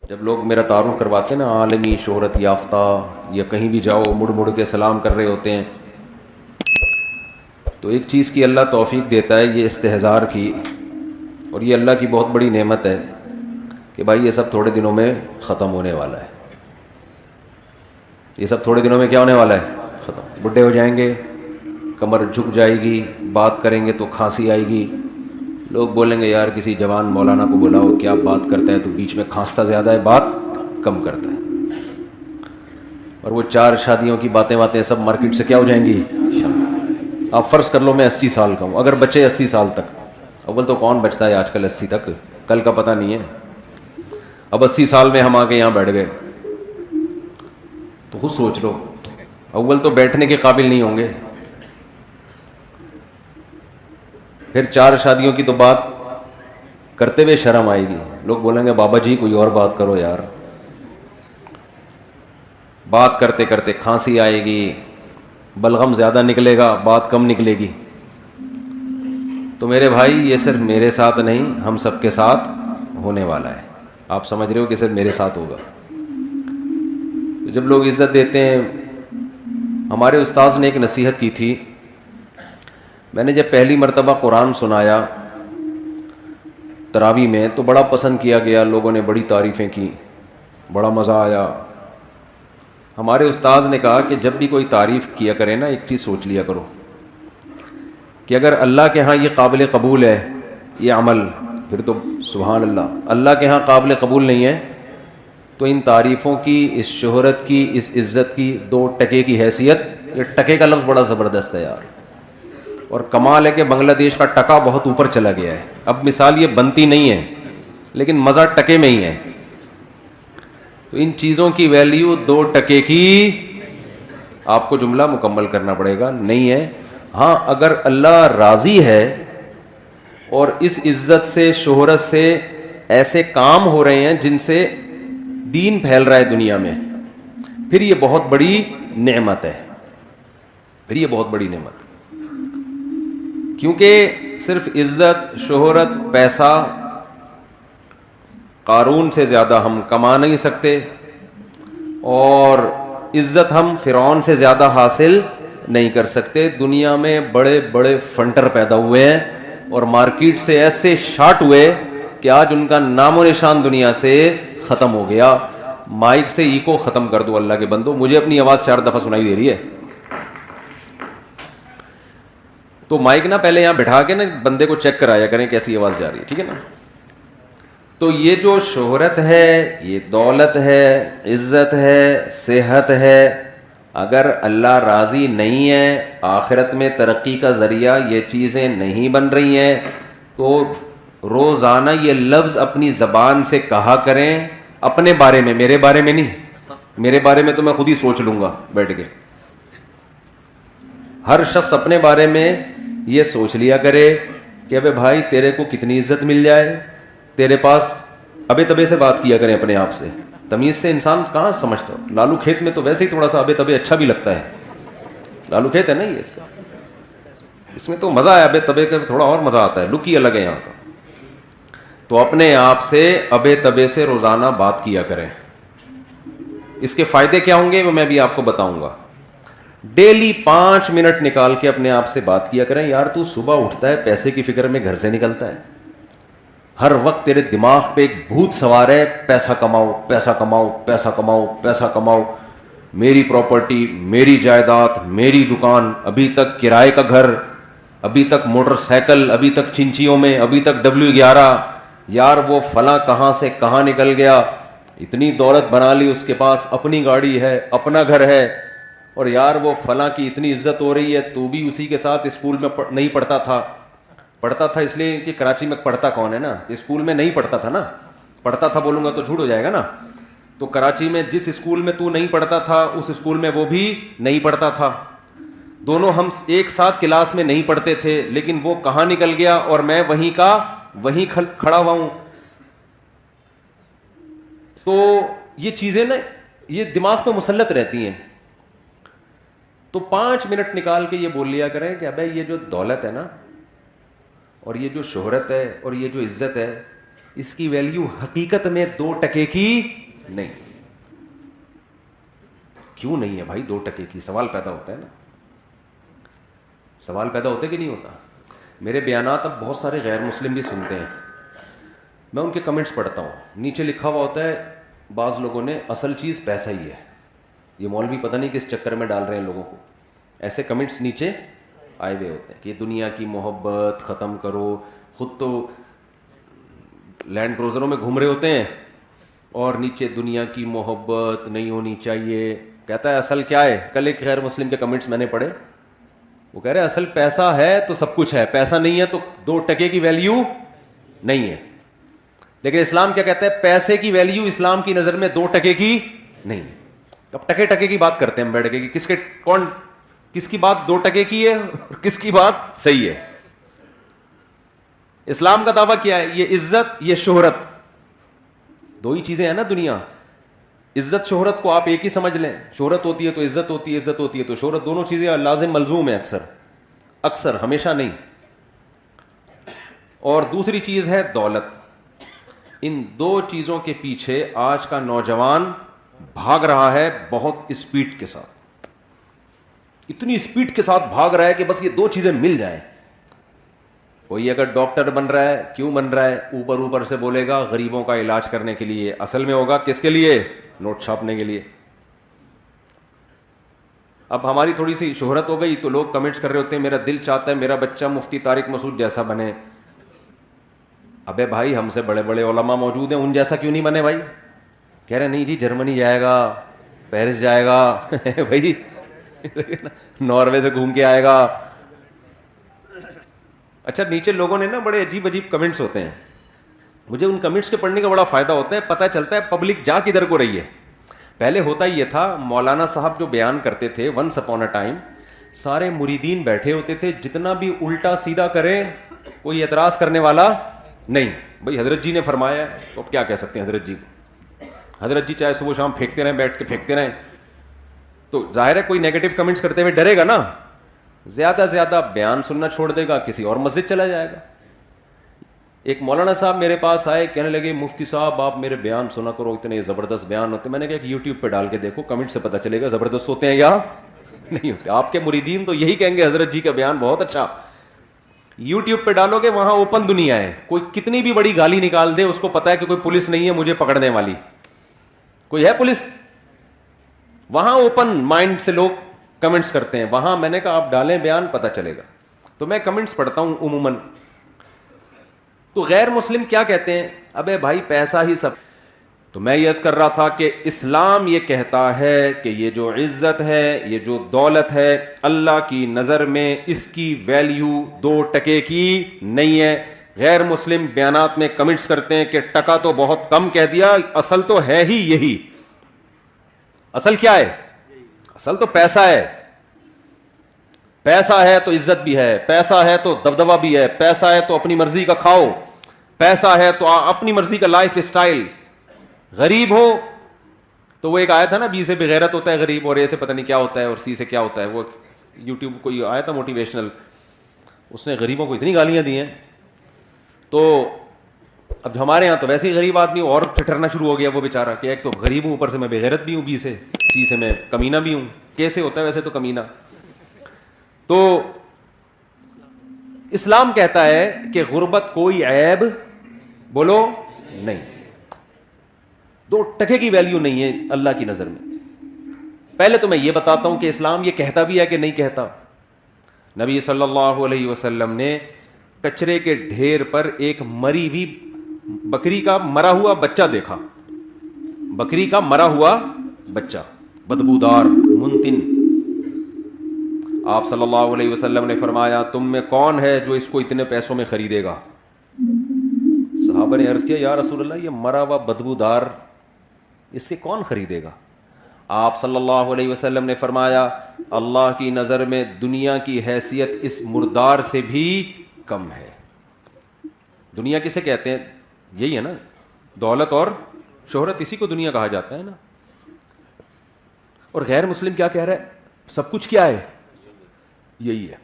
جب لوگ میرا تعارف کرواتے ہیں نا عالمی شہرت یافتہ، یا کہیں بھی جاؤ مڑ مڑ کے سلام کر رہے ہوتے ہیں، تو ایک چیز کی اللہ توفیق دیتا ہے، یہ استحضار کی، اور یہ اللہ کی بہت بڑی نعمت ہے کہ بھائی یہ سب تھوڑے دنوں میں ختم ہونے والا ہے. یہ سب تھوڑے دنوں میں کیا ہونے والا ہے؟ ختم. بڈھے ہو جائیں گے، کمر جھک جائے گی، بات کریں گے تو کھانسی آئے گی، لوگ بولیں گے یار کسی جوان مولانا کو بلاؤ، کیا بات کرتا ہے، تو بیچ میں کھانستا زیادہ ہے، بات کم کرتا ہے. اور وہ 4 شادیوں کی باتیں سب مارکیٹ سے کیا ہو جائیں گی. آپ فرض کر لو میں 80 سال کا ہوں، اگر بچے 80 سال تک، اول تو کون بچتا ہے آج کل 80 تک، کل کا پتہ نہیں ہے. اب 80 سال میں ہم آ کے یہاں بیٹھ گئے تو خود سوچ لو، اول تو بیٹھنے کے قابل نہیں ہوں گے، پھر 4 شادیوں کی تو بات کرتے ہوئے شرم آئے گی. لوگ بولیں گے بابا جی کوئی اور بات کرو یار. بات کرتے کرتے کھانسی آئے گی، بلغم زیادہ نکلے گا، بات کم نکلے گی. تو میرے بھائی یہ صرف میرے ساتھ نہیں، ہم سب کے ساتھ ہونے والا ہے. آپ سمجھ رہے ہو کہ صرف میرے ساتھ ہوگا. تو جب لوگ عزت دیتے ہیں، ہمارے استاذ نے ایک نصیحت کی تھی. میں نے جب پہلی مرتبہ قرآن سنایا تراویح میں تو بڑا پسند کیا گیا، لوگوں نے بڑی تعریفیں کی، بڑا مزہ آیا. ہمارے استاذ نے کہا کہ جب بھی کوئی تعریف کیا کرے نا، ایک چیز سوچ لیا کرو کہ اگر اللہ کے ہاں یہ قابل قبول ہے یہ عمل، پھر تو سبحان اللہ. اللہ کے ہاں قابل قبول نہیں ہے تو ان تعریفوں کی، اس شہرت کی، اس عزت کی 2 ٹکے کی حیثیت. یہ ٹکے کا لفظ بڑا زبردست ہے یار، اور کمال ہے کہ بنگلہ دیش کا ٹکا بہت اوپر چلا گیا ہے. اب مثال یہ بنتی نہیں ہے لیکن مزہ ٹکے میں ہی ہے. تو ان چیزوں کی ویلیو 2 ٹکے کی، آپ کو جملہ مکمل کرنا پڑے گا، نہیں ہے. ہاں اگر اللہ راضی ہے اور اس عزت سے، شہرت سے ایسے کام ہو رہے ہیں جن سے دین پھیل رہا ہے دنیا میں، پھر یہ بہت بڑی نعمت ہے. پھر یہ بہت بڑی نعمت، کیونکہ صرف عزت، شہرت، پیسہ قارون سے زیادہ ہم کما نہیں سکتے، اور عزت ہم فرعون سے زیادہ حاصل نہیں کر سکتے. دنیا میں بڑے بڑے فنٹر پیدا ہوئے ہیں اور مارکیٹ سے ایسے شارٹ ہوئے کہ آج ان کا نام و نشان دنیا سے ختم ہو گیا. مائک سے ایکو ختم کر دو اللہ کے بندو. مجھے اپنی آواز 4 دفعہ سنائی دے رہی ہے، تو مائک نا پہلے یہاں بٹھا کے نا بندے کو چیک کرایا کریں کیسی آواز جا رہی ہے، ٹھیک ہے نا. تو یہ جو شہرت ہے، یہ دولت ہے، عزت ہے، صحت ہے، اگر اللہ راضی نہیں ہے، آخرت میں ترقی کا ذریعہ یہ چیزیں نہیں بن رہی ہیں، تو روزانہ یہ لفظ اپنی زبان سے کہا کریں اپنے بارے میں، میرے بارے میں نہیں. میرے بارے میں تو میں خود ہی سوچ لوں گا بیٹھ کے. ہر شخص اپنے بارے میں یہ سوچ لیا کرے کہ ابے بھائی تیرے کو کتنی عزت مل جائے تیرے پاس. ابے تبے سے بات کیا کریں اپنے آپ سے. تمیز سے انسان کہاں سمجھتا ہو. لالو کھیت میں تو ویسے ہی تھوڑا سا ابے تبے اچھا بھی لگتا ہے. لالو کھیت ہے نا یہ، اس میں تو مزہ ہے، ابے تبے کا تھوڑا اور مزہ آتا ہے، لک ہی الگ ہے یہاں کا. تو اپنے آپ سے ابے تبے سے روزانہ بات کیا کریں. اس کے فائدے کیا ہوں گے وہ میں بھی آپ کو بتاؤں گا. ڈیلی 5 منٹ نکال کے اپنے آپ سے بات کیا کریں. یار تو صبح اٹھتا ہے پیسے کی فکر میں گھر سے نکلتا ہے، ہر وقت تیرے دماغ پہ ایک بھوت سوار ہے، پیسہ کماؤ، پیسہ کماؤ، پیسہ کماؤ، پیسہ کماؤ، میری پراپرٹی، میری جائیداد، میری دکان، ابھی تک کرائے کا گھر، ابھی تک موٹر سائیکل، ابھی تک چنچیوں میں، ابھی تک W11. یار وہ فلاں کہاں سے کہاں نکل گیا، اتنی دولت بنا لی، اس کے پاس اپنی گاڑی ہے، اپنا گھر ہے، اور یار وہ فلاں کی اتنی عزت ہو رہی ہے، تو بھی اسی کے ساتھ اسکول میں نہیں پڑھتا تھا. پڑھتا تھا اس لیے کہ کراچی میں پڑھتا کون ہے نا، اسکول میں نہیں پڑھتا تھا نا. پڑھتا تھا بولوں گا تو جھوٹ ہو جائے گا نا. تو کراچی میں جس اسکول میں تو نہیں پڑھتا تھا اس اسکول میں وہ بھی نہیں پڑھتا تھا. دونوں ہم ایک ساتھ کلاس میں نہیں پڑھتے تھے، لیکن وہ کہاں نکل گیا اور میں وہیں کا وہیں کھڑا ہوا ہوں. تو یہ چیزیں نا یہ دماغ پہ مسلط رہتی ہیں. تو 5 منٹ نکال کے یہ بول لیا کریں کہ ابے یہ جو دولت ہے نا، اور یہ جو شہرت ہے، اور یہ جو عزت ہے، اس کی ویلیو حقیقت میں 2% کی نہیں. کیوں نہیں ہے بھائی 2% کی؟ سوال پیدا ہوتا ہے نا, سوال پیدا ہوتا ہے کہ نہیں ہوتا؟ میرے بیانات اب بہت سارے غیر مسلم بھی سنتے ہیں, میں ان کے کمنٹس پڑھتا ہوں, نیچے لکھا ہوا ہوتا ہے بعض لوگوں نے اصل چیز پیسہ ہی ہے. یہ مولوی پتہ نہیں کس چکر میں ڈال رہے ہیں لوگوں کو, ایسے کمنٹس نیچے آئے ہوئے ہوتے ہیں کہ دنیا کی محبت ختم کرو. خود تو لینڈ کروزروں میں گھوم رہے ہوتے ہیں اور نیچے دنیا کی محبت نہیں ہونی چاہیے. کہتا ہے اصل کیا ہے؟ کل ایک غیر مسلم کے کمنٹس میں نے پڑھے, وہ کہہ رہے اصل پیسہ ہے تو سب کچھ ہے, پیسہ نہیں ہے تو 2% کی ویلیو نہیں ہے. لیکن اسلام کیا کہتا ہے؟ پیسے کی ویلیو اسلام کی نظر میں 2% کی نہیں ہے. اب ٹکے کی بات کرتے ہیں ہم بیٹھ کے, کس کی بات 2% کی ہے اور کس کی بات صحیح ہے. اسلام کا دعویٰ کیا ہے؟ یہ عزت, یہ شہرت, دو ہی چیزیں ہیں نا دنیا. عزت شہرت کو آپ ایک ہی سمجھ لیں, شہرت ہوتی ہے تو عزت ہوتی ہے, عزت ہوتی ہے تو شہرت. دونوں چیزیں لازم ملزوم ہیں, اکثر ہمیشہ نہیں. اور دوسری چیز ہے دولت. ان دو چیزوں کے پیچھے آج کا نوجوان بھاگ رہا ہے بہت اسپیڈ کے ساتھ, اتنی اسپیڈ کے ساتھ بھاگ رہا ہے کہ بس یہ دو چیزیں مل جائیں. کوئی اگر ڈاکٹر بن رہا ہے, کیوں بن رہا ہے؟ اوپر سے بولے گا غریبوں کا علاج کرنے کے لیے, اصل میں ہوگا کس کے لیے؟ نوٹ چھاپنے کے لیے. اب ہماری تھوڑی سی شہرت ہو گئی تو لوگ کمنٹس کر رہے ہوتے ہیں میرا دل چاہتا ہے میرا بچہ مفتی طارق مسعود جیسا بنے. ابے بھائی ہم سے بڑے بڑے علماء موجود ہیں, ان جیسا کیوں نہیں بنے بھائی؟ کہہ رہے نہیں جی جرمنی جائے گا, پیرس جائے گا بھائی, ناروے سے گھوم کے آئے گا. اچھا نیچے لوگوں نے نا بڑے عجیب کمنٹس ہوتے ہیں, مجھے ان کمنٹس کے پڑھنے کا بڑا فائدہ ہوتا ہے, پتہ چلتا ہے پبلک جا کدھر کو رہی ہے. پہلے ہوتا یہ تھا, مولانا صاحب جو بیان کرتے تھے ونس اپون اے ٹائم, سارے مریدین بیٹھے ہوتے تھے, جتنا بھی الٹا سیدھا کرے کوئی اعتراض کرنے والا نہیں. بھائی حضرت جی نے فرمایا ہے تو اب کیا کہہ سکتے ہیں حضرت جی چاہے صبح شام پھینکتے رہیں, بیٹھ کے پھینکتے رہیں, تو ظاہر ہے کوئی نیگیٹو کمنٹس کرتے ہوئے ڈرے گا نا, زیادہ سے زیادہ بیان سننا چھوڑ دے گا, کسی اور مسجد چلا جائے گا. ایک مولانا صاحب میرے پاس آئے, کہنے لگے مفتی صاحب آپ میرے بیان سنا کرو, اتنے زبردست بیان ہوتے. میں نے کہا کہ یوٹیوب پہ ڈال کے دیکھو, کمنٹ سے پتہ چلے گا زبردست ہوتے ہیں یا نہیں ہوتے. آپ کے مریدین تو یہی کہیں گے حضرت جی کا بیان بہت اچھا. یوٹیوب پہ ڈالو گے وہاں اوپن دنیا ہے, کوئی کتنی بھی بڑی گالی نکال دے اس کو پتا ہے کہ کوئی پولیس نہیں ہے مجھے پکڑنے والی, کوئی ہے پولیس؟ وہاں اوپن مائنڈ سے لوگ کمنٹس کرتے ہیں. وہاں میں نے کہا آپ ڈالیں بیان, پتہ چلے گا. تو میں کمنٹس پڑھتا ہوں عموماً, تو غیر مسلم کیا کہتے ہیں؟ ابے بھائی پیسہ ہی سب. تو میں یہ عرض کر رہا تھا کہ اسلام یہ کہتا ہے کہ یہ جو عزت ہے, یہ جو دولت ہے, اللہ کی نظر میں اس کی ویلیو 2% کی نہیں ہے. غیر مسلم بیانات میں کمنٹس کرتے ہیں کہ ٹکا تو بہت کم کہہ دیا, اصل تو ہے ہی یہی. اصل کیا ہے؟ اصل تو پیسہ ہے. پیسہ ہے تو عزت بھی ہے, پیسہ ہے تو دبدبہ بھی ہے, پیسہ ہے تو اپنی مرضی کا کھاؤ, پیسہ ہے تو اپنی مرضی کا لائف اسٹائل. غریب ہو تو وہ ایک آیا تھا نا, بی سے بغیرت ہوتا ہے غریب, اور اے سے پتہ نہیں کیا ہوتا ہے, اور سی سے کیا ہوتا ہے. وہ یوٹیوب کوئی آیا تھا موٹیویشنل, اس نے غریبوں کو اتنی گالیاں دی ہیں. تو اب ہمارے یہاں تو ویسے ہی غریب آدمی اور ٹھٹرنا شروع ہو گیا وہ بیچارہ, کہ ایک تو غریب ہوں, اوپر سے میں بغیرت بھی ہوں, بی سے, سی سے میں کمینہ بھی ہوں. کیسے ہوتا ہے ویسے تو کمینہ. تو اسلام کہتا ہے کہ غربت کوئی عیب بولو نہیں, 2% کی ویلیو نہیں ہے اللہ کی نظر میں. پہلے تو میں یہ بتاتا ہوں کہ اسلام یہ کہتا بھی ہے کہ نہیں کہتا. نبی صلی اللہ علیہ وسلم نے کچرے کے ڈھیر پر ایک مری ہوئی بکری کا مرا ہوا بچہ دیکھا, بکری کا مرا ہوا بچہ, بدبودار, منتن. آپ صلی اللہ علیہ وسلم نے فرمایا تم میں کون ہے جو اس کو اتنے پیسوں میں خریدے گا؟ صحابہ نے عرض کیا یا رسول اللہ یہ مرا ہوا بدبودار اس سے کون خریدے گا؟ آپ صلی اللہ علیہ وسلم نے فرمایا اللہ کی نظر میں دنیا کی حیثیت اس مردار سے بھی کم ہے. دنیا کسے کہتے ہیں؟ یہی ہے نا, دولت اور شہرت, اسی کو دنیا کہا جاتا ہے نا. اور غیر مسلم کیا کہہ رہا ہے؟ سب کچھ کیا ہے؟ یہی ہے.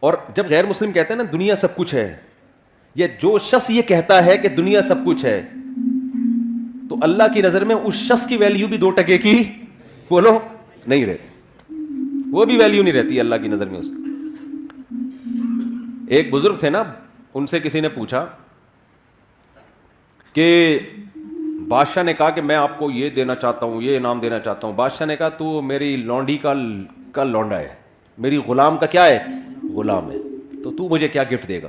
اور جب غیر مسلم کہتے ہیں نا دنیا سب کچھ ہے, یہ جو شخص یہ کہتا ہے کہ دنیا سب کچھ ہے, تو اللہ کی نظر میں اس شخص کی ویلیو بھی 2 ٹکے کی بولو نہیں رہتی, وہ بھی ویلیو نہیں رہتی اللہ کی نظر میں اس کی. ایک بزرگ تھے نا, ان سے کسی نے پوچھا کہ بادشاہ نے کہا کہ میں آپ کو یہ دینا چاہتا ہوں, یہ انعام دینا چاہتا ہوں. بادشاہ نے کہا تو میری لونڈی کا لونڈا ہے, میری غلام کا کیا ہے, غلام ہے, تو مجھے کیا گفٹ دے گا.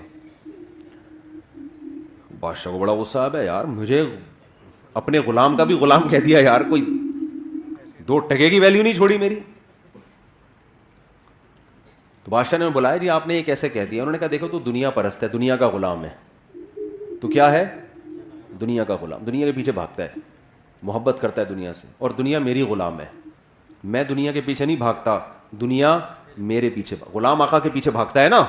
بادشاہ کو بڑا غصہ آیا, یار مجھے اپنے غلام کا بھی غلام کہہ دیا یار, کوئی 2 ٹکے کی ویلیو نہیں چھوڑی میری. تو بادشاہ نے بلایا, جی آپ نے یہ کیسے کہہ دیا. انہوں نے کہا دیکھو تو دنیا پرست ہے, دنیا کا غلام ہے. تو کیا ہے, دنیا کا غلام, دنیا کے پیچھے بھاگتا ہے, محبت کرتا ہے دنیا سے, اور دنیا میری غلام ہے. میں دنیا کے پیچھے نہیں بھاگتا, دنیا میرے پیچھے, غلام آقا کے پیچھے بھاگتا ہے نا,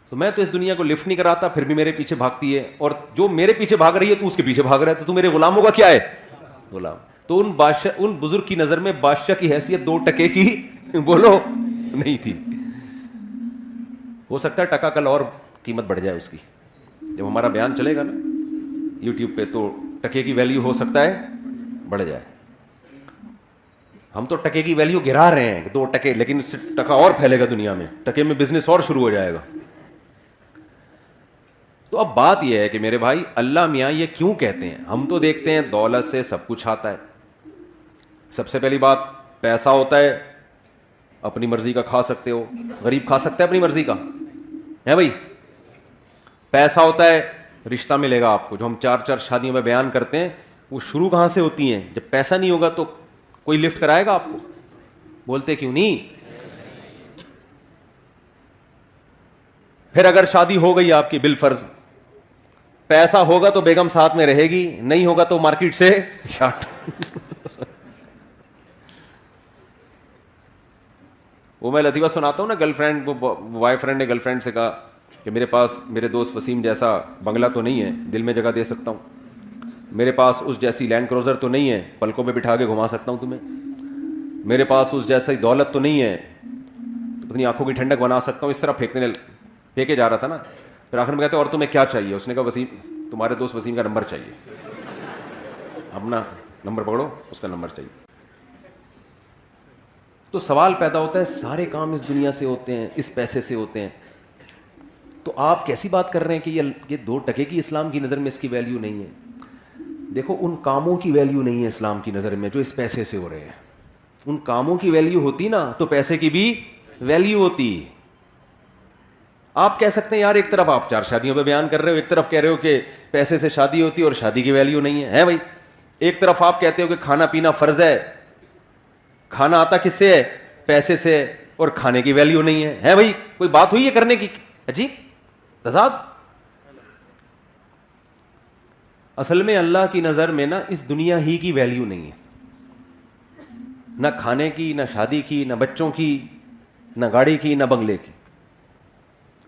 تو میں تو اس دنیا کو لفٹ نہیں کراتا, پھر بھی میرے پیچھے بھاگتی ہے, اور جو میرے پیچھے بھاگ رہی ہے تو اس کے پیچھے بھاگ رہا ہے, تو میرے غلاموں کا کیا ہے, غلام. تو ان بزرگ کی نظر میں بادشاہ کی حیثیت 2 ٹکے کی بولو نہیں تھی. ہو سکتا ہے ٹکا کل اور قیمت بڑھ جائے اس کی, جب ہمارا بیان چلے گا نا یوٹیوب پہ, تو ٹکے کی ویلیو ہو سکتا ہے بڑھ جائے. ہم تو ٹکے کی ویلیو گرا رہے ہیں 2 ٹکے, لیکن اس سے ٹکا اور پھیلے گا دنیا میں, ٹکے میں بزنس اور شروع ہو جائے گا. تو اب بات یہ ہے کہ میرے بھائی اللہ میاں یہ کیوں کہتے ہیں. ہم تو دیکھتے ہیں دولت سے سب کچھ آتا ہے. سب سے پہلی بات, پیسہ ہوتا ہے اپنی مرضی کا کھا سکتے ہو, غریب کھا سکتا ہے اپنی مرضی کا ہے بھائی. پیسہ ہوتا ہے, رشتہ ملے گا آپ کو, جو ہم 4 شادیوں میں بیان کرتے ہیں, وہ شروع کہاں سے ہوتی ہیں, جب پیسہ نہیں ہوگا تو کوئی لفٹ کرائے گا آپ کو, بولتے کیوں نہیں. پھر اگر شادی ہو گئی آپ کی بالفرض, پیسہ ہوگا تو بیگم ساتھ میں رہے گی, نہیں ہوگا تو مارکیٹ سے شارٹ. وہ میں لطیفہ سناتا ہوں نا, گرل فرینڈ, وہ بوائے فرینڈ نے گرل فرینڈ سے کہا کہ میرے پاس میرے دوست وسیم جیسا بنگلہ تو نہیں ہے, دل میں جگہ دے سکتا ہوں, میرے پاس اس جیسی لینڈ کروزر تو نہیں ہے, پلکوں میں بٹھا کے گھما سکتا ہوں تمہیں, میرے پاس اس جیسی دولت تو نہیں ہے, اپنی آنکھوں کی ٹھنڈک بنا سکتا ہوں. اس طرح پھینکے جا رہا تھا نا. پھر آخر میں کہتے اور تمہیں کیا چاہیے. اس نے کہا وسیم, تمہارے دوست وسیم کا نمبر چاہیے, اپنا نمبر پکڑو, اس کا نمبر چاہیے. تو سوال پیدا ہوتا ہے, سارے کام اس دنیا سے ہوتے ہیں, اس پیسے سے ہوتے ہیں, تو آپ کیسی بات کر رہے ہیں کہ یہ 2 ٹکے کی اسلام کی نظر میں اس کی ویلیو نہیں ہے. دیکھو ان کاموں کی ویلیو نہیں ہے اسلام کی نظر میں جو اس پیسے سے ہو رہے ہیں. ان کاموں کی ویلیو ہوتی نا تو پیسے کی بھی ویلیو ہوتی. آپ کہہ سکتے ہیں یار ایک طرف آپ 4 شادیوں پہ بیان کر رہے ہو, ایک طرف کہہ رہے ہو کہ پیسے سے شادی ہوتی ہے اور شادی کی ویلیو نہیں ہے بھائی. ایک طرف آپ کہتے ہو کہ کھانا پینا فرض ہے, کھانا آتا کس سے ہے, پیسے سے, اور کھانے کی ویلیو نہیں ہے بھائی. کوئی بات ہوئی ہے کرنے کی, عجیب تضاد. اصل میں اللہ کی نظر میں نا اس دنیا ہی کی ویلیو نہیں ہے, نہ کھانے کی, نہ شادی کی, نہ بچوں کی, نہ گاڑی کی, نہ بنگلے کی.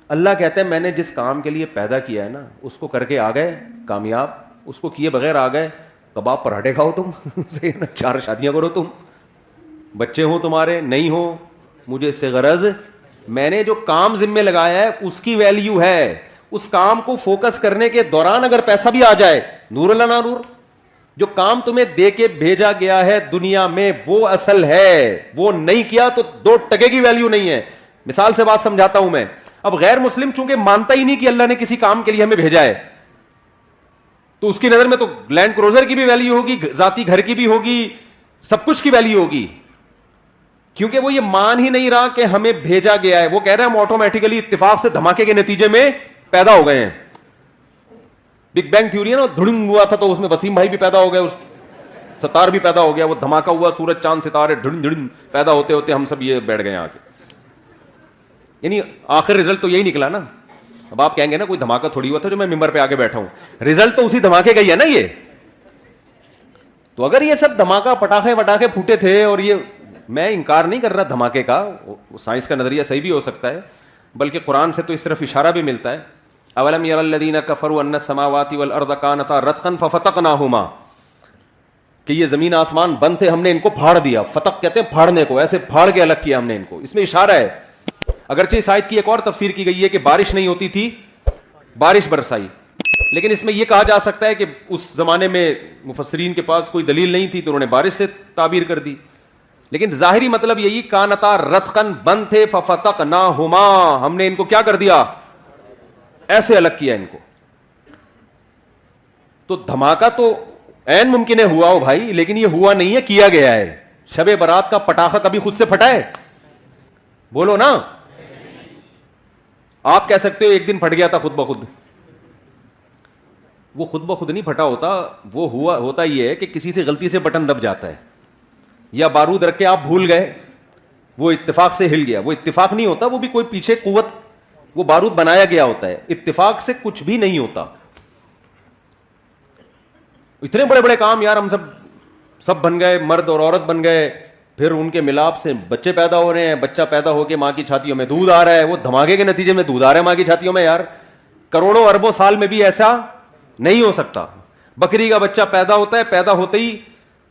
اللہ کہتا ہے میں نے جس کام کے لیے پیدا کیا ہے نا اس کو کر کے آ گئے کامیاب, اس کو کیے بغیر آ گئے, کباب پراٹھے کھاؤ تم 4 شادیاں کرو تم, بچے ہوں تمہارے نہیں ہوں, مجھے اس سے غرض. میں نے جو کام ذمہ لگایا ہے اس کی ویلیو ہے. اس کام کو فوکس کرنے کے دوران اگر پیسہ بھی آ جائے, نور اللہ نا نور, جو کام تمہیں دے کے بھیجا گیا ہے دنیا میں وہ اصل ہے, وہ نہیں کیا تو 2 ٹکے کی ویلیو نہیں ہے. مثال سے بات سمجھاتا ہوں میں. اب غیر مسلم چونکہ مانتا ہی نہیں کہ اللہ نے کسی کام کے لیے ہمیں بھیجا ہے, تو اس کی نظر میں تو لینڈ کروزر کی بھی ویلیو ہوگی, ذاتی گھر کی بھی ہوگی, سب کچھ کی ویلیو ہوگی, کیونکہ وہ یہ مان ہی نہیں رہا کہ ہمیں بھیجا گیا ہے. وہ کہہ رہے ہیں ہم آٹومیٹیکلی اتفاق سے دھماکے کے نتیجے میں پیدا ہو گئے ہیں. بگ بینگ تھیوری ہے نا, دھڑنگ ہوا تھا تو اس میں وسیم بھائی بھی پیدا ہو گیا, اس ستار بھی پیدا ہو گیا, وہ دھماکہ ہوا, سورج چاند ستارے دھڑن دھڑن پیدا ہوتے ہوتے ہم سب یہ بیٹھ گئے آ کے. یعنی آخر رزلٹ تو یہی نکلا نا. اب آپ کہیں گے نا کوئی دھماکہ تھوڑی ہوا تھا جو میں ممبر پہ آ کے بیٹھا ہوں, رزلٹ تو اسی دھماکے کا ہی ہے نا یہ. تو اگر یہ سب دھماکہ پٹاخے پھوٹے تھے, اور یہ میں انکار نہیں کر رہا دھماکے کا, سائنس کا نظریہ صحیح بھی ہو سکتا ہے, بلکہ قرآن سے تو اس طرف اشارہ بھی ملتا ہے. اولم یری الذین کفروا ان السماوات والارض کانتا رتقا ففتقناہما, کہ یہ زمین آسمان بند تھے, ہم نے ان کو پھاڑ دیا. فتق کہتے ہیں پھاڑنے کو, ایسے پھاڑ کے الگ کیا ہم نے ان کو. اس میں اشارہ ہے. اگرچہ اس آیت کی ایک اور تفسیر کی گئی ہے کہ بارش نہیں ہوتی تھی بارش برسائی. لیکن اس میں یہ کہا جا سکتا ہے کہ اس زمانے میں مفسرین کے پاس کوئی دلیل نہیں تھی تو انہوں نے بارش سے تعبیر کر دی. لیکن ظاہری مطلب یہی کانتا رتقن بند تھے ففتقناہما, ہم نے ان کو کیا کر دیا, ایسے الگ کیا ان کو. تو دھماکہ تو عین ممکن ہے ہوا ہو بھائی, لیکن یہ ہوا نہیں ہے, کیا گیا ہے. شب برات کا پٹاخہ کبھی خود سے پھٹا ہے؟ بولو نا. آپ کہہ سکتے ہو ایک دن پھٹ گیا تھا خود بخود, وہ خود بخود نہیں پھٹا ہوتا, وہ ہوتا یہ ہے کہ کسی سے غلطی سے بٹن دب جاتا ہے, یا بارود رکھ کے آپ بھول گئے, وہ اتفاق سے ہل گیا. وہ اتفاق نہیں ہوتا, وہ بھی کوئی پیچھے قوت, وہ بارود بنایا گیا ہوتا ہے. اتفاق سے کچھ بھی نہیں ہوتا. اتنے بڑے بڑے کام یار ہم سب بن گئے, مرد اور عورت بن گئے, پھر ان کے ملاپ سے بچے پیدا ہو رہے ہیں, بچہ پیدا ہو کے ماں کی چھاتیوں میں دودھ آ رہا ہے, وہ دھماکے کے نتیجے میں دودھ آ رہا ہے ماں کی چھاتیوں میں. یار کروڑوں اربوں سال میں بھی ایسا نہیں ہو سکتا. بکری کا بچہ پیدا ہوتا ہے, پیدا ہوتے ہی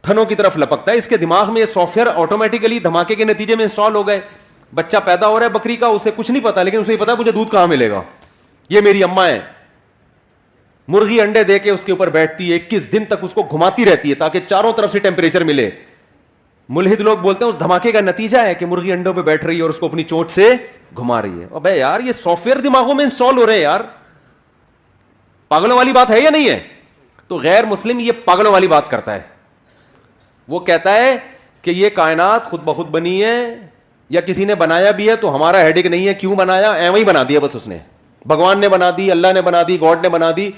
تھنوں کی طرف لپکتا ہے. اس کے دماغ میں یہ سافٹ ویئر آٹومیٹیکلی دھماکے کے نتیجے میں انسٹال ہو گئے. بچہ پیدا ہو رہا ہے بکری کا, اسے کچھ نہیں پتا, لیکن اسے پتا مجھے دودھ کہاں ملے گا, یہ میری اماں ہے. مرغی انڈے دے کے اس کے اوپر بیٹھتی ہے, 21 دن تک اس کو گھماتی رہتی ہے تاکہ چاروں طرف سے ٹیمپریچر ملے. ملحد لوگ بولتے ہیں اس دھماکے کا نتیجہ ہے کہ مرغی انڈوں پہ بیٹھ رہی ہے اور اس کو اپنی چونچ سے گھما رہی ہے. ابے یار یہ سافٹ ویئر دماغوں میں انسٹال ہو رہے ہیں یار, پاگلوں والی بات ہے یا نہیں ہے؟ تو غیر مسلم یہ پاگلوں والی بات کرتا ہے. وہ کہتا ہے کہ یہ کائنات خود بخود بنی ہے یا کسی نے بنایا بھی ہے تو ہمارا ہیڈک نہیں ہے, کیوں بنایا, ایویں ہی بنا دیا بس اس نے. بھگوان نے بنا دی, اللہ نے بنا دی, گاڈ نے بنا دی,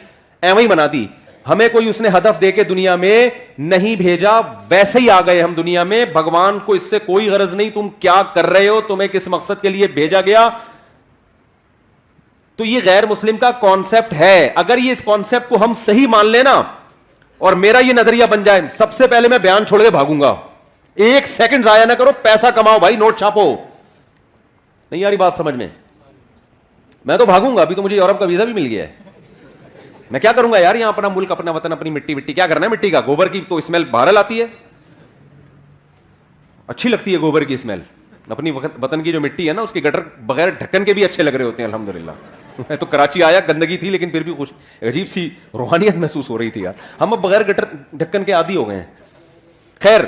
ایویں ہی بنا دی. ہمیں کوئی اس نے ہدف دے کے دنیا میں نہیں بھیجا, ویسے ہی آ گئے ہم دنیا میں. بھگوان کو اس سے کوئی غرض نہیں تم کیا کر رہے ہو, تمہیں کس مقصد کے لیے بھیجا گیا. تو یہ غیر مسلم کا کانسیپٹ ہے. اگر یہ اس کانسیپٹ کو ہم صحیح مان لینا اور میرا یہ نظریہ بن جائے, سب سے پہلے میں بیان چھوڑ کے بھاگوں گا. ایک سیکنڈ ضائع نہ کرو, پیسہ کماؤ بھائی, نوٹ چھاپو. نہیں یاری بات سمجھ میں تو بھاگوں گا. ابھی تو مجھے یورپ کا ویزا بھی مل گیا ہے. میں کیا کروں گا یار, یہاں اپنا ملک, اپنا وطن, اپنی مٹی کیا کرنا ہے. مٹی کا گوبر کی تو اسمیل بہرحال آتی ہے, اچھی لگتی ہے گوبر کی اسمیل. اپنی وطن کی جو مٹی ہے نا, اس کے گٹر بغیر ڈھکن کے بھی اچھے لگ رہے ہوتے ہیں الحمدللہ. میں تو کراچی آیا, گندگی تھی لیکن پھر بھی کچھ عجیب سی روحانیت محسوس ہو رہی تھی یار. ہم اب بغیر گٹر ڈھکن کے عادی ہو گئے ہیں. خیر,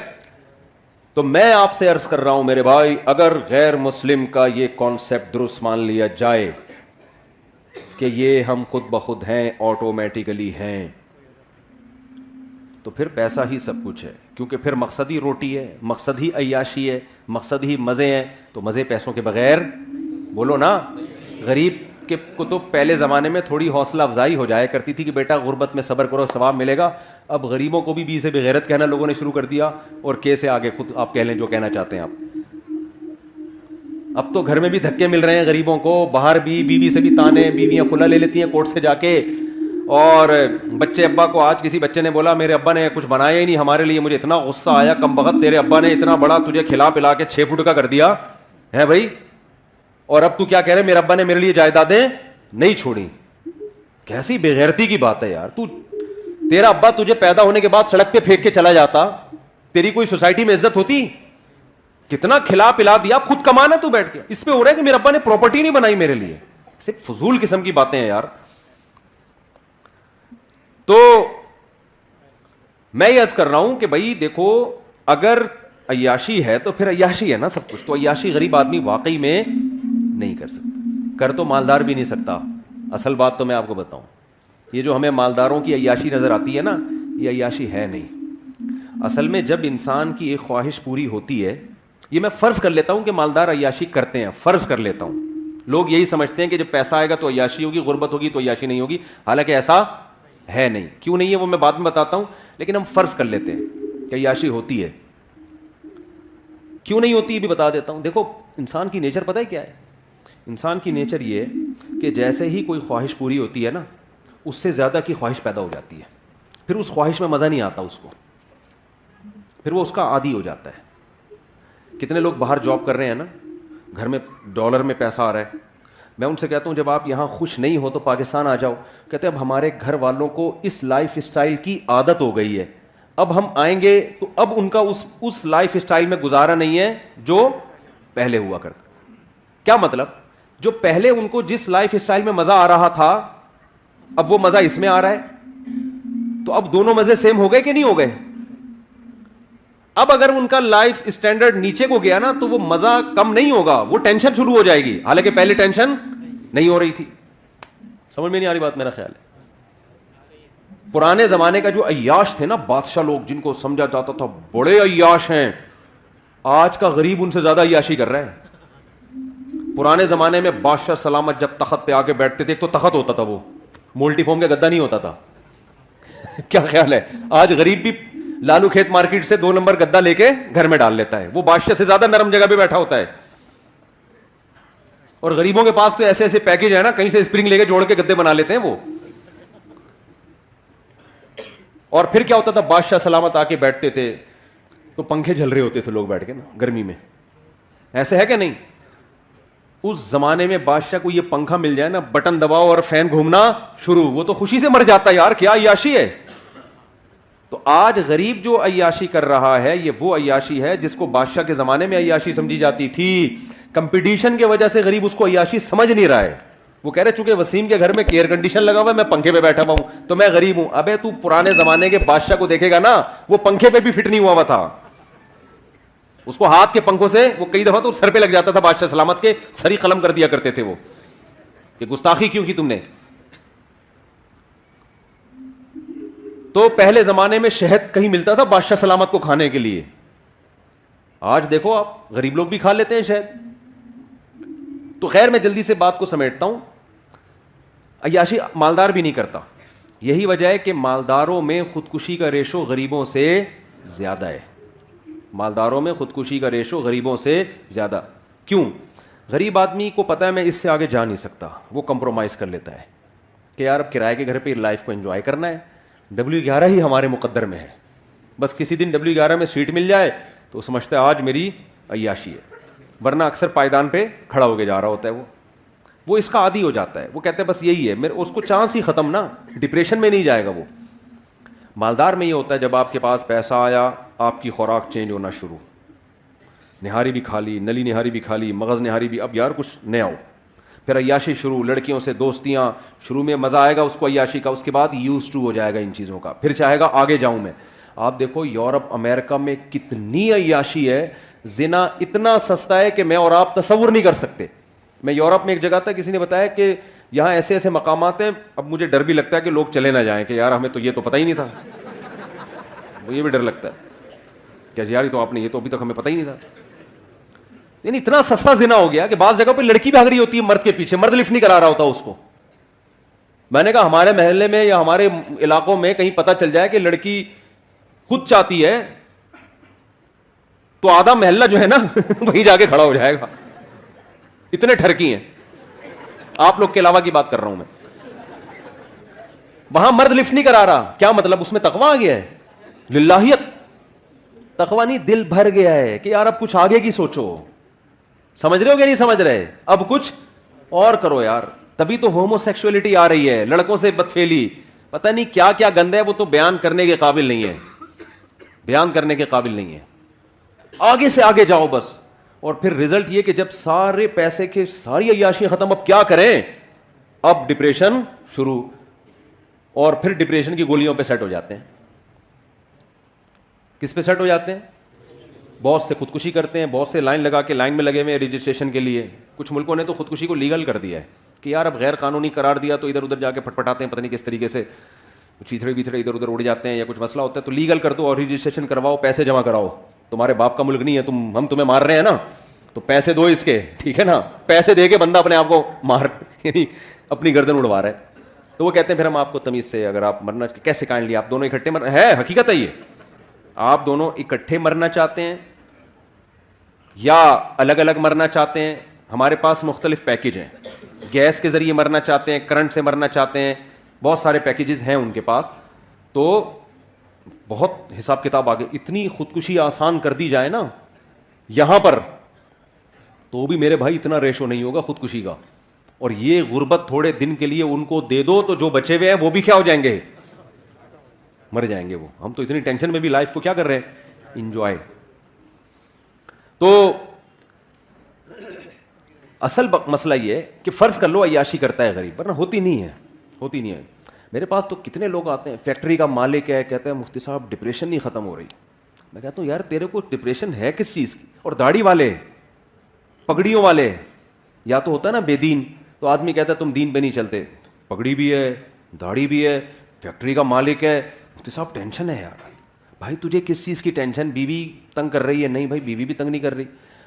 تو میں آپ سے عرض کر رہا ہوں میرے بھائی, اگر غیر مسلم کا یہ کانسیپٹ درست مان لیا جائے کہ یہ ہم خود بخود ہیں, آٹومیٹیکلی ہیں, تو پھر پیسہ ہی سب کچھ ہے. کیونکہ پھر مقصد ہی روٹی ہے, مقصد ہی عیاشی ہے, مقصد ہی مزے ہیں. تو مزے پیسوں کے بغیر, بولو نا. غریب کے کو تو پہلے زمانے میں تھوڑی حوصلہ افزائی ہو جایا کرتی تھی کہ بیٹا غربت میں صبر کرو, ثواب ملے گا. اب غریبوں کو بھی بی سے بغیرت کہنا لوگوں نے شروع کر دیا, اور کے سے آگے خود آپ کہہ لیں جو کہنا چاہتے ہیں آپ. اب تو گھر میں بھی دھکے مل رہے ہیں غریبوں کو, باہر بھی بیوی سے بھی تانے, بیویاں خلا لے لیتی ہیں کورٹ سے جا کے. اور بچے ابا کو, آج کسی بچے نے بولا میرے ابا نے کچھ بنایا ہی نہیں ہمارے لیے, مجھے اتنا غصہ آیا, کم بخت تیرے ابا نے اتنا بڑا تجھے کھلا پلا کے 6 فٹ کا کر دیا ہے بھائی, اور اب تو کیا کہہ رہے میرے ابا نے میرے لیے جائیدادیں نہیں چھوڑی. کیسی بےغیرتی کی بات ہے یار. تیرا ابا تجھے پیدا ہونے کے بعد سڑک پہ پھینک کے چلا جاتا, تیری کوئی سوسائٹی میں عزت ہوتی؟ کتنا کھلا پلا دیا, خود کمانا تو بیٹھ کے. اس پہ ہو رہا ہے کہ میرے ابا نے پراپرٹی نہیں بنائی میرے لیے. صرف فضول قسم کی باتیں ہیں یار. تو میں یہ عرض کر رہا ہوں کہ بھائی دیکھو, اگر عیاشی ہے تو پھر عیاشی ہے نا سب کچھ. تو عیاشی غریب آدمی واقعی میں نہیں کر سکتا, کر تو مالدار بھی نہیں سکتا. اصل بات تو میں آپ کو بتاؤں, یہ جو ہمیں مالداروں کی عیاشی نظر آتی ہے نا, یہ عیاشی ہے نہیں. اصل میں جب انسان کی ایک خواہش پوری ہوتی ہے, یہ میں فرض کر لیتا ہوں کہ مالدار عیاشی کرتے ہیں, فرض کر لیتا ہوں. لوگ یہی سمجھتے ہیں کہ جب پیسہ آئے گا تو عیاشی ہوگی, غربت ہوگی تو عیاشی نہیں ہوگی. حالانکہ ایسا ہے نہیں. کیوں نہیں ہے وہ میں بعد میں بتاتا ہوں, لیکن ہم فرض کر لیتے ہیں کہ عیاشی ہوتی ہے. کیوں نہیں ہوتی یہ بھی بتا دیتا ہوں. دیکھو انسان کی نیچر پتہ ہے کیا ہے؟ انسان کی نیچر یہ ہے کہ جیسے ہی کوئی خواہش پوری ہوتی ہے نا, اس سے زیادہ کی خواہش پیدا ہو جاتی ہے. پھر اس خواہش میں مزہ نہیں آتا اس کو, پھر وہ اس کا عادی ہو جاتا ہے. کتنے لوگ باہر جاب کر رہے ہیں نا, گھر میں ڈالر میں پیسہ آ رہا ہے. میں ان سے کہتا ہوں جب آپ یہاں خوش نہیں ہو تو پاکستان آ جاؤ. کہتے ہیں اب ہمارے گھر والوں کو اس لائف اسٹائل کی عادت ہو گئی ہے, اب ہم آئیں گے تو اب ان کا اس لائف اسٹائل میں گزارا نہیں ہے جو پہلے ہوا کرتا. کیا مطلب؟ جو پہلے ان کو جس لائف اسٹائل میں مزہ آ رہا تھا اب وہ مزہ اس میں آ رہا ہے, تو اب دونوں مزے سیم ہو گئے کہ نہیں ہو گئے؟ اب اگر ان کا لائف اسٹینڈرڈ نیچے کو گیا نا تو وہ مزہ کم نہیں ہوگا, وہ ٹینشن شروع ہو جائے گی, حالانکہ پہلے ٹینشن نہیں ہو رہی تھی. سمجھ میں نہیں آ رہی بات؟ میرا خیال ہے پرانے زمانے کا جو عیاش تھے نا بادشاہ لوگ, جن کو سمجھا جاتا تھا بڑے عیاش ہیں, آج کا غریب ان سے زیادہ عیاشی کر رہا ہے. پرانے زمانے میں بادشاہ سلامت جب تخت پہ آ کے بیٹھتے تھے, ایک تو تخت ہوتا تھا, وہ مولٹی فوم کا گدا نہیں ہوتا تھا. کیا خیال ہے؟ آج غریب بھی لالو کھیت مارکیٹ سے 2 نمبر گدا لے کے گھر میں ڈال لیتا ہے, وہ بادشاہ سے زیادہ نرم جگہ پہ بیٹھا ہوتا ہے. اور غریبوں کے پاس تو ایسے ایسے پیکج ہے نا, کہیں سے اسپرنگ لے کے جوڑ کے گدے بنا لیتے ہیں وہ. اور پھر کیا ہوتا تھا, بادشاہ سلامت آ کے بیٹھتے تھے تو پنکھے جل رہے ہوتے تھے لوگ بیٹھ کے نا گرمی میں. ایسے ہے کہ نہیں؟ اس زمانے میں بادشاہ کو یہ پنکھا مل جائے نا, بٹن دباؤ اور فین گھومنا شروع, وہ تو خوشی سے مر جاتا ہے, یار کیا عیاشی ہے. تو آج غریب جو عیاشی کر رہا ہے یہ وہ عیاشی ہے جس کو بادشاہ کے زمانے میں عیاشی سمجھی جاتی تھی. کمپٹیشن کی وجہ سے غریب اس کو عیاشی سمجھ نہیں رہا ہے. وہ کہہ رہے چونکہ وسیم کے گھر میں ایئر کنڈیشن لگا ہوا ہے, میں پنکھے پہ بیٹھا ہوا ہوں تو میں غریب ہوں. ابے تو پرانے زمانے کے بادشاہ کو دیکھے گا نا, وہ پنکھے پہ بھی فٹ نہیں ہوا ہوا تھا, اس کو ہاتھ کے پنکھوں سے وہ کئی دفعہ تو سر پہ لگ جاتا تھا. بادشاہ سلامت کے سری قلم کر دیا کرتے تھے وہ, کہ گستاخی کیوں کی تم نے. تو پہلے زمانے میں شہد کہیں ملتا تھا بادشاہ سلامت کو کھانے کے لیے, آج دیکھو آپ غریب لوگ بھی کھا لیتے ہیں شہد. تو خیر میں جلدی سے بات کو سمیٹتا ہوں. عیاشی مالدار بھی نہیں کرتا, یہی وجہ ہے کہ مالداروں میں خودکشی کا ریشو غریبوں سے زیادہ ہے. مالداروں میں خودکشی کا ریشو غریبوں سے زیادہ. کیوں؟ غریب آدمی کو پتہ ہے میں اس سے آگے جا نہیں سکتا, وہ کمپرومائز کر لیتا ہے کہ یار اب کرائے کے گھر پہ لائف کو انجوائے کرنا ہے, W11 ہی ہمارے مقدر میں ہے, بس کسی دن W11 میں سیٹ مل جائے تو سمجھتا ہے آج میری عیاشی ہے, ورنہ اکثر پائیدان پہ کھڑا ہو کے جا رہا ہوتا ہے. وہ اس کا عادی ہو جاتا ہے, وہ کہتے ہیں بس یہی ہے میرے, اس کو چانس ہی ختم نا, ڈپریشن میں نہیں جائے گا وہ. مالدار میں یہ ہوتا ہے جب آپ کے پاس پیسہ آیا آپ کی خوراک چینج ہونا شروع, نہاری بھی کھا لی, نلی نہاری بھی کھا لی, مغز نہاری بھی, اب یار کچھ نیا ہو. پھر عیاشی شروع, لڑکیوں سے دوستیاں, شروع میں مزہ آئے گا اس کو عیاشی کا, اس کے بعد یوز ٹو ہو جائے گا ان چیزوں کا, پھر چاہے گا آگے جاؤں میں. آپ دیکھو یورپ امریکہ میں کتنی عیاشی ہے, زنا اتنا سستا ہے کہ میں اور آپ تصور نہیں کر سکتے. میں یورپ میں ایک جگہ تھا, کسی نے بتایا کہ یہاں ایسے ایسے مقامات ہیں, اب مجھے ڈر بھی لگتا ہے کہ لوگ چلے نہ جائیں کہ یار ہمیں تو یہ تو پتہ ہی نہیں تھا. یہ بھی ڈر لگتا ہے کہ یار تو آپ نے یہ تو ابھی تک ہمیں پتہ ہی نہیں تھا. یعنی اتنا سستا زنا ہو گیا کہ بعض جگہ پہ لڑکی بھاگ رہی ہوتی ہے مرد کے پیچھے, مرد لفٹ نہیں کرا رہا ہوتا اس کو. میں نے کہا ہمارے محلے میں یا ہمارے علاقوں میں کہیں پتہ چل جائے کہ لڑکی خود چاہتی ہے تو آدھا محلہ جو ہے نا وہیں جا کے کھڑا ہو جائے گا, اتنے ٹھرکی ہیں. آپ لوگ کے علاوہ کی بات کر رہا ہوں میں. وہاں مرد لفٹ نہیں کرا رہا, کیا مطلب؟ اس میں تقویٰ آ گیا ہے, للہیت. تقویٰ نہیں, دل بھر گیا ہے کہ یار اب کچھ آگے کی سوچو. سمجھ رہے ہو کہ نہیں سمجھ رہے؟ اب کچھ اور کرو یار. تبھی تو ہومو سیکشولیٹی آ رہی ہے, لڑکوں سے بدفعلی, پتہ نہیں کیا کیا گند ہے, وہ تو بیان کرنے کے قابل نہیں ہے, بیان کرنے کے قابل نہیں ہے. آگے سے آگے جاؤ بس. اور پھر رزلٹ یہ کہ جب سارے پیسے کے ساری عیاشی ختم, اب کیا کریں؟ اب ڈپریشن شروع, اور پھر ڈپریشن کی گولیوں پہ سیٹ ہو جاتے ہیں. کس پہ سیٹ ہو جاتے ہیں؟ بہت سے خودکشی کرتے ہیں, بہت سے لائن لگا کے لائن میں لگے ہوئے رجسٹریشن کے لیے. کچھ ملکوں نے تو خودکشی کو لیگل کر دیا ہے کہ یار اب غیر قانونی قرار دیا تو ادھر ادھر جا کے پٹپٹاتے ہیں, پتہ نہیں کس طریقے سے چیتھڑے بیتھڑے ادھر ادھر اڑ جاتے ہیں, یا کچھ مسئلہ ہوتا ہے تو لیگل کر دو اور رجسٹریشن کرواؤ, پیسے جمع کراؤ. تمہارے باپ کا ملک نہیں ہے, ہم تمہیں مار رہے ہیں نا, تو پیسے دو اس کے, ٹھیک ہے نا. پیسے دے کے بندہ اپنے آپ کو مار, یعنی اپنی گردن اڑوا رہا ہے. تو وہ کہتے ہیں پھر ہم آپ کو تمیز سے, اگر آپ مرنا کیسے کائنڈ لیا, آپ دونوں اکٹھے مرنا ہے, حقیقت ہے یہ, آپ دونوں اکٹھے مرنا چاہتے ہیں یا الگ الگ مرنا چاہتے ہیں. ہمارے پاس مختلف پیکج ہیں, گیس کے ذریعے مرنا چاہتے ہیں, کرنٹ سے مرنا چاہتے ہیں, بہت سارے پیکیجز ہیں ان کے پاس. تو بہت حساب کتاب آگے, اتنی خودکشی آسان کر دی جائے نا یہاں پر, تو بھی میرے بھائی اتنا ریشو نہیں ہوگا خودکشی کا. اور یہ غربت تھوڑے دن کے لیے ان کو دے دو تو جو بچے ہوئے ہیں وہ بھی کیا ہو جائیں گے, مر جائیں گے وہ. ہم تو اتنی ٹینشن میں بھی لائف کو کیا کر رہے ہیں, انجوائے. تو اصل مسئلہ یہ ہے کہ فرض کر لو عیاشی کرتا ہے غریب, ورنہ ہوتی نہیں ہے. ہوتی نہیں ہے. میرے پاس تو کتنے لوگ آتے ہیں, فیکٹری کا مالک ہے, کہتے ہیں مفتی صاحب ڈپریشن نہیں ختم ہو رہی. میں کہتا ہوں یار تیرے کو ڈپریشن ہے کس چیز کی؟ اور داڑھی والے, پگڑیوں والے, یا تو ہوتا ہے نا بے دین, تو آدمی کہتا ہے تم دین پہ نہیں چلتے, پگڑی بھی ہے, داڑھی بھی ہے, فیکٹری کا مالک ہے, مفتی صاحب ٹینشن ہے یار. بھائی تجھے کس چیز کی ٹینشن؟ بیوی تنگ کر رہی ہے؟ نہیں بھائی بیوی بھی تنگ نہیں کر رہی.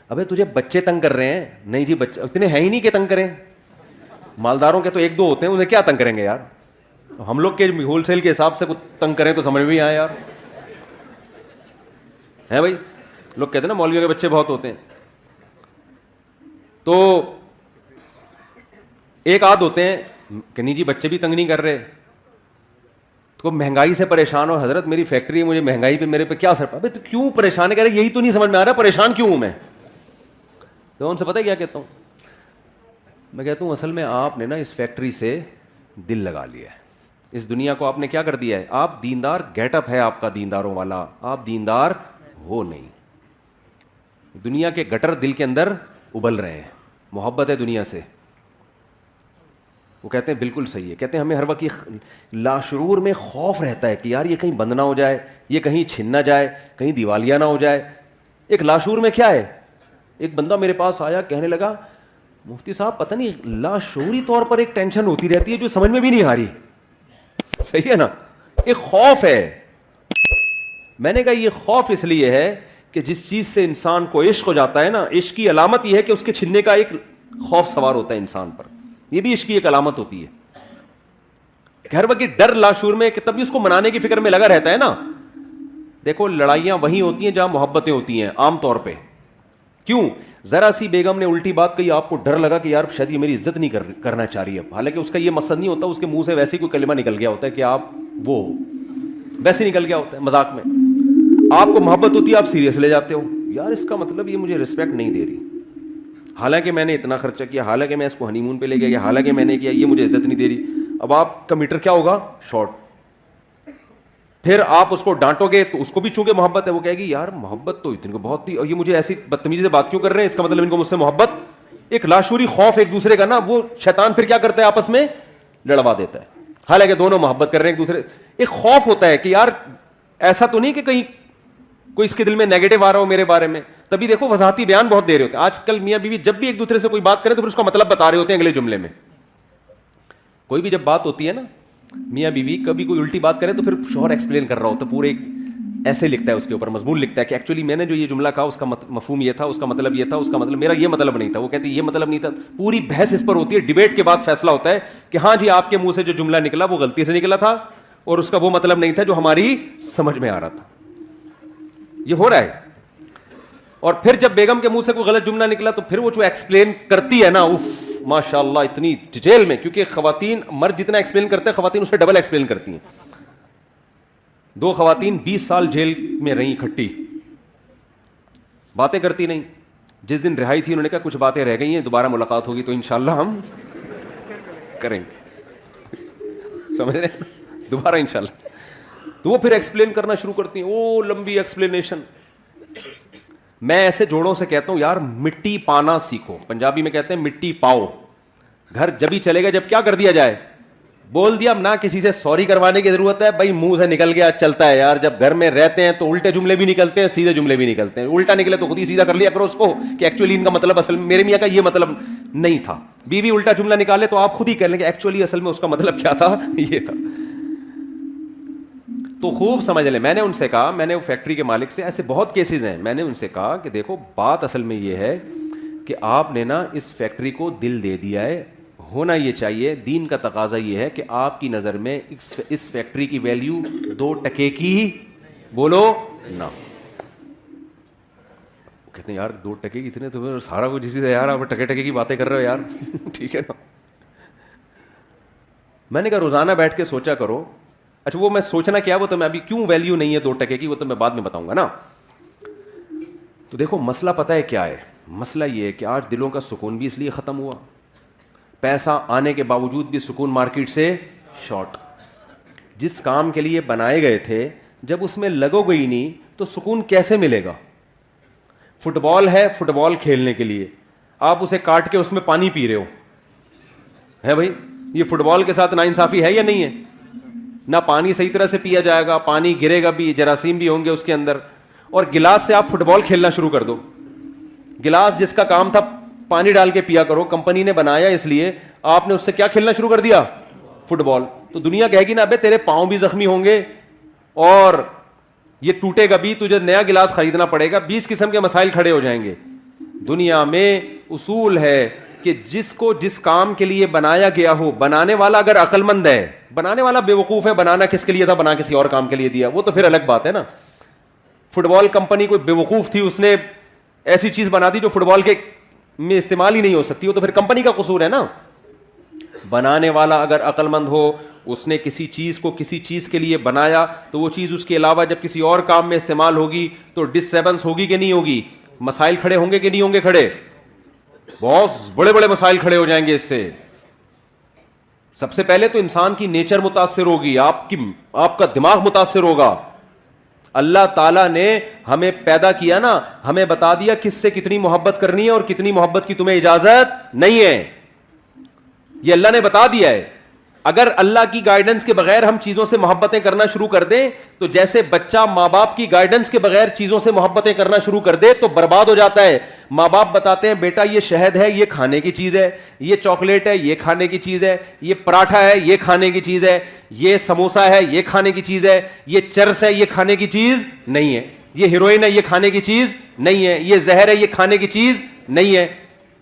ابے تجھے بچے تنگ کر رہے ہیں؟ نہیں جی بچے اتنے ہیں ہی نہیں کہ تنگ کریں. مالداروں کے تو ایک دو ہوتے ہیں, انہیں کیا تنگ کریں گے یار. ہم لوگ کے ہول سیل کے حساب سے تنگ کریں تو سمجھ میں آئے یار, ہے بھائی. لوگ کہتے ہیں نا مولویوں کے بچے بہت ہوتے ہیں. تو ایک آدھ ہوتے ہیں کہ نہیں جی بچے بھی تنگ نہیں کر رہے, تو مہنگائی سے پریشان ہو, حضرت میری فیکٹری ہے, مجھے مہنگائی پہ میرے پہ کیا اثر پڑا. بھائی تو کیوں پریشان ہے؟ کہہ رہے یہی تو نہیں سمجھ میں آ رہا پریشان کیوں ہوں میں. تو ان سے پتہ کیا کہتا ہوں میں؟ کہتا ہوں اصل میں آپ نے نا اس فیکٹری سے دل لگا لیا ہے, اس دنیا کو آپ نے کیا کر دیا ہے. آپ دیندار, گیٹ اپ ہے آپ کا دینداروں والا, آپ دیندار ہو نہیں. دنیا کے گٹر دل کے اندر ابل رہے ہیں, محبت ہے دنیا سے. وہ کہتے ہیں بالکل صحیح ہے, کہتے ہیں ہمیں ہر وقت لاشعور میں خوف رہتا ہے کہ یار یہ کہیں بند نہ ہو جائے, یہ کہیں چھن نہ جائے, کہیں دیوالیہ نہ ہو جائے. ایک لاشعور میں کیا ہے, ایک بندہ میرے پاس آیا کہنے لگا مفتی صاحب پتہ نہیں لاشعوری طور پر ایک ٹینشن ہوتی رہتی ہے جو سمجھ میں بھی نہیں آ رہی. صحیح ہے نا, ایک خوف ہے. میں نے کہا یہ خوف اس لیے ہے کہ جس چیز سے انسان کو عشق ہو جاتا ہے نا, عشق کی علامت یہ ہے کہ اس کے چھننے کا ایک خوف سوار ہوتا ہے انسان پر. یہ بھی عشق کی ایک علامت ہوتی ہے. ہر وقت ڈر لاشعور میں, کہ تب بھی اس کو منانے کی فکر میں لگا رہتا ہے نا. دیکھو لڑائیاں وہیں ہوتی ہیں جہاں محبتیں ہوتی ہیں عام طور پہ. کیوں؟ ذرا سی بیگم نے الٹی بات کہی, آپ کو ڈر لگا کہ یار شاید یہ میری عزت نہیں کرنا چاہ رہی ہے. حالانکہ اس کا یہ مقصد نہیں ہوتا, اس کے منہ سے ویسے ہی کوئی کلمہ نکل گیا ہوتا ہے کہ آپ وہ ویسے نکل گیا ہوتا ہے مذاق میں. آپ کو محبت ہوتی ہے, آپ سیریس لے جاتے ہو, یار اس کا مطلب یہ مجھے رسپیکٹ نہیں دے رہی, حالانکہ میں نے اتنا خرچہ کیا, حالانکہ میں اس کو ہنی مون پہ لے گیا, حالانکہ میں نے کیا, یہ مجھے عزت نہیں دے رہی. اب آپ کا میٹر کیا ہوگا؟ شارٹ. پھر آپ اس کو ڈانٹو گے تو اس کو بھی چونکہ محبت ہے, وہ کہے گی یار محبت تو اتنی کو بہت تھی, اور یہ مجھے ایسی بدتمیزی سے بات کیوں کر رہے ہیں, اس کا مطلب ان کو مجھ سے محبت. ایک لاشعوری خوف ایک دوسرے کا نا, وہ شیطان پھر کیا کرتا ہے آپس میں لڑوا دیتا ہے, حالانکہ دونوں محبت کر رہے ہیں ایک دوسرے. ایک خوف ہوتا ہے کہ یار ایسا تو نہیں کہ کہیں کوئی اس کے دل میں نیگیٹو آ رہا ہو میرے بارے میں. تبھی دیکھو وضاحتی بیان بہت دے رہے ہوتے ہیں آج کل. میاں بیوی جب بھی ایک دوسرے سے کوئی بات کرے تو پھر اس کا مطلب بتا رہے ہوتے ہیں اگلے جملے میں. کوئی بھی جب بات ہوتی ہے نا میاں بیوی, کبھی کوئی الٹی بات کرے تو پھر شوہر ایکسپلین کر رہا ہوتا ہے, پورے ایسے لکھتا ہے اس کے اوپر مضمون لکھتا ہے کہ ایکچولی میں نے جو یہ جملہ کہا اس کا مفہوم یہ تھا, اس کا مطلب یہ تھا, اس کا مطلب میرا یہ مطلب نہیں تھا. وہ کہتی ہے یہ مطلب نہیں تھا. پوری بحث اس پر ہوتی ہے, ڈیبیٹ کے بعد فیصلہ ہوتا ہے کہ ہاں جی آپ کے منہ سے جو جملہ نکلا وہ غلطی سے نکلا تھا, اور اس کا وہ مطلب نہیں تھا جو ہماری سمجھ میں آ رہا تھا. یہ ہو رہا ہے. اور پھر جب بیگم کے منہ سے کوئی غلط جملہ نکلا تو پھر وہ جو ایکسپلین کرتی ہے نا, اف ماشاء اللہ اتنی ڈیٹیل میں, کیونکہ خواتین مرد جتنا ایکسپلین کرتے ہیں خواتین اسے ڈبل ایکسپلین کرتی ہیں. 2 خواتین 20 سال جیل میں رہیں اکٹھی, باتیں کرتی نہیں. جس دن رہائی تھی انہوں نے کہا کچھ باتیں رہ گئی ہیں, دوبارہ ملاقات ہوگی تو انشاءاللہ ہم کریں گے. سمجھ رہے ہیں, دوبارہ انشاءاللہ. تو وہ پھر ایکسپلین کرنا شروع کرتی ہیں, او لمبی ایکسپلینیشن. میں ایسے جوڑوں سے کہتا ہوں یار مٹی پانا سیکھو. پنجابی میں کہتے ہیں مٹی پاؤ. گھر جبھی چلے گا جب کیا کر دیا جائے, بول دیا. اب نہ کسی سے سوری کروانے کی ضرورت ہے, بھائی منہ سے نکل گیا چلتا ہے یار. جب گھر میں رہتے ہیں تو الٹے جملے بھی نکلتے ہیں, سیدھے جملے بھی نکلتے ہیں. الٹا نکلے تو خود ہی سیدھا کر لیا کرو اس کو کہ ایکچولی ان کا مطلب اصل میں میرے میاں کا یہ مطلب نہیں تھا. بیوی الٹا جملہ نکالے تو آپ خود ہی کہہ لیں کہ ایکچولی اصل میں اس کا مطلب کیا تھا, یہ تھا. تو خوب سمجھ لیں. میں نے ان سے کہا, میں نے وہ فیکٹری کے مالک سے, ایسے بہت کیسز ہیں, میں نے ان سے کہا کہ دیکھو بات اصل میں یہ ہے کہ آپ نے نا اس فیکٹری کو دل دے دیا ہے. ہونا یہ چاہیے, دین کا تقاضا یہ ہے کہ آپ کی نظر میں اس فیکٹری کی ویلیو 2 ٹکے کی بولو نہ. کہتے ہیں یار 2 ٹکے کی اتنے تو سارا کچھ اسی سے یار, آپ ٹکے ٹکے کی باتیں کر رہے ہو یار. ٹھیک ہے نا. میں نے کہا روزانہ بیٹھ کے سوچا کرو. اچھا وہ میں سوچنا کیا, وہ تو میں ابھی کیوں ویلیو نہیں ہے 2 ٹکے کی وہ تو میں بعد میں بتاؤں گا نا. تو دیکھو مسئلہ پتہ ہے کیا ہے, مسئلہ یہ ہے کہ آج دلوں کا سکون بھی اس لیے ختم ہوا, پیسہ آنے کے باوجود بھی سکون مارکیٹ سے شارٹ. جس کام کے لیے بنائے گئے تھے جب اس میں لگو گئی نہیں تو سکون کیسے ملے گا. فٹ بال ہے, فٹ بال کھیلنے کے لیے آپ اسے کاٹ کے اس میں پانی پی رہے ہو, ہے بھائی. یہ فٹ بال کے ساتھ ناانصافی ہے یا نہیں ہے؟ نہ پانی صحیح طرح سے پیا جائے گا, پانی گرے گا بھی, جراثیم بھی ہوں گے اس کے اندر. اور گلاس سے آپ فٹ بال کھیلنا شروع کر دو. گلاس جس کا کام تھا پانی ڈال کے پیا کرو, کمپنی نے بنایا اس لیے, آپ نے اس سے کیا کھیلنا شروع کر دیا؟ فٹ بال. تو دنیا کہے گی نا ابے تیرے پاؤں بھی زخمی ہوں گے اور یہ ٹوٹے گا بھی, تجھے نیا گلاس خریدنا پڑے گا. 20 قسم کے مسائل کھڑے ہو جائیں گے. دنیا میں اصول ہے کہ جس کو جس کام کے لیے بنایا گیا ہو, بنانے والا اگر عقل مند ہے, بنانے والا بے وقوف ہے, بنانا کس کے لیے تھا, بنا کسی اور کام کے لیے دیا, وہ تو پھر الگ بات ہے نا. فٹ بال کمپنی کوئی بے وقوف تھی, اس نے ایسی چیز بنا دی جو فٹ بال کے میں استعمال ہی نہیں ہو سکتی, وہ تو پھر کمپنی کا قصور ہے نا. بنانے والا اگر عقل مند ہو, اس نے کسی چیز کو کسی چیز کے لیے بنایا, تو وہ چیز اس کے علاوہ جب کسی اور کام میں استعمال ہوگی تو ڈسٹربنس ہوگی کہ نہیں ہوگی, مسائل کھڑے ہوں گے کہ نہیں ہوں گے کھڑے, بہت بڑے بڑے مسائل کھڑے ہو جائیں گے اس سے. سب سے پہلے تو انسان کی نیچر متاثر ہوگی, آپ کا دماغ متاثر ہوگا. اللہ تعالیٰ نے ہمیں پیدا کیا نا, ہمیں بتا دیا کس سے کتنی محبت کرنی ہے اور کتنی محبت کی تمہیں اجازت نہیں ہے, یہ اللہ نے بتا دیا ہے. اگر اللہ کی گائیڈنس کے بغیر ہم چیزوں سے محبتیں کرنا شروع کر دیں, تو جیسے بچہ ماں باپ کی گائیڈنس کے بغیر چیزوں سے محبتیں کرنا شروع کر دے تو برباد ہو جاتا ہے. ماں باپ بتاتے ہیں بیٹا یہ شہد ہے, یہ کھانے کی چیز ہے, یہ چاکلیٹ ہے, یہ کھانے کی چیز ہے, یہ پراٹھا ہے, یہ کھانے کی چیز ہے, یہ سموسا ہے, یہ کھانے کی چیز ہے, یہ چرس ہے, یہ کھانے کی چیز نہیں ہے, یہ ہیروئن ہے, یہ کھانے کی چیز نہیں ہے, یہ زہر ہے, یہ کھانے کی چیز نہیں ہے.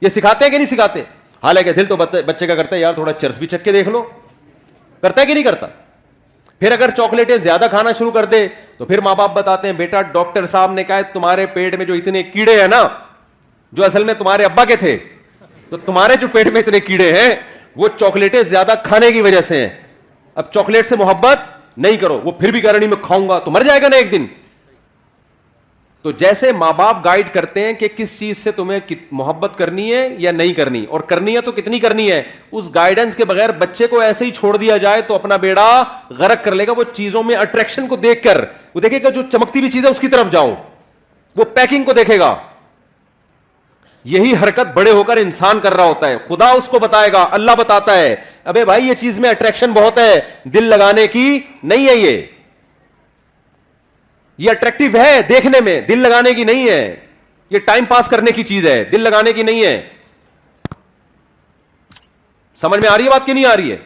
یہ سکھاتے ہیں کہ نہیں سکھاتے؟ حالانکہ دل تو بچے کا کرتا ہے یار تھوڑا چرس بھی چکھ کے دیکھ لو, کرتا ہے کہ نہیں کرتا؟ پھر اگر چاکلیٹیں زیادہ کھانا شروع کر دے تو پھر ماں باپ بتاتے ہیں بیٹا ڈاکٹر صاحب نے کہا ہے تمہارے پیٹ میں جو اتنے کیڑے ہیں نا, جو اصل میں تمہارے ابا کے تھے, تو تمہارے جو پیٹ میں اتنے کیڑے ہیں وہ چاکلیٹیں زیادہ کھانے کی وجہ سے ہیں. اب چاکلیٹ سے محبت نہیں کرو. وہ پھر بھی کہہ رہا نہیں میں کھاؤں گا, تو مر جائے گا نا ایک دن. تو جیسے ماں باپ گائیڈ کرتے ہیں کہ کس چیز سے تمہیں محبت کرنی ہے یا نہیں کرنی, اور کرنی ہے تو کتنی کرنی ہے, اس گائیڈنس کے بغیر بچے کو ایسے ہی چھوڑ دیا جائے تو اپنا بیڑا غرق کر لے گا. وہ چیزوں میں اٹریکشن کو دیکھ کر وہ دیکھے گا جو چمکتی ہوئی چیز ہے اس کی طرف جاؤ, وہ پیکنگ کو دیکھے گا. یہی حرکت بڑے ہو کر انسان کر رہا ہوتا ہے. خدا اس کو بتائے گا, اللہ بتاتا ہے ابے بھائی یہ چیز میں اٹریکشن بہت ہے, دل لگانے کی نہیں ہے, یہ اٹریکٹیو ہے دیکھنے میں, دل لگانے کی نہیں ہے, یہ ٹائم پاس کرنے کی چیز ہے, دل لگانے کی نہیں ہے. سمجھ میں آ رہی ہے بات کہ نہیں آ رہی ہے؟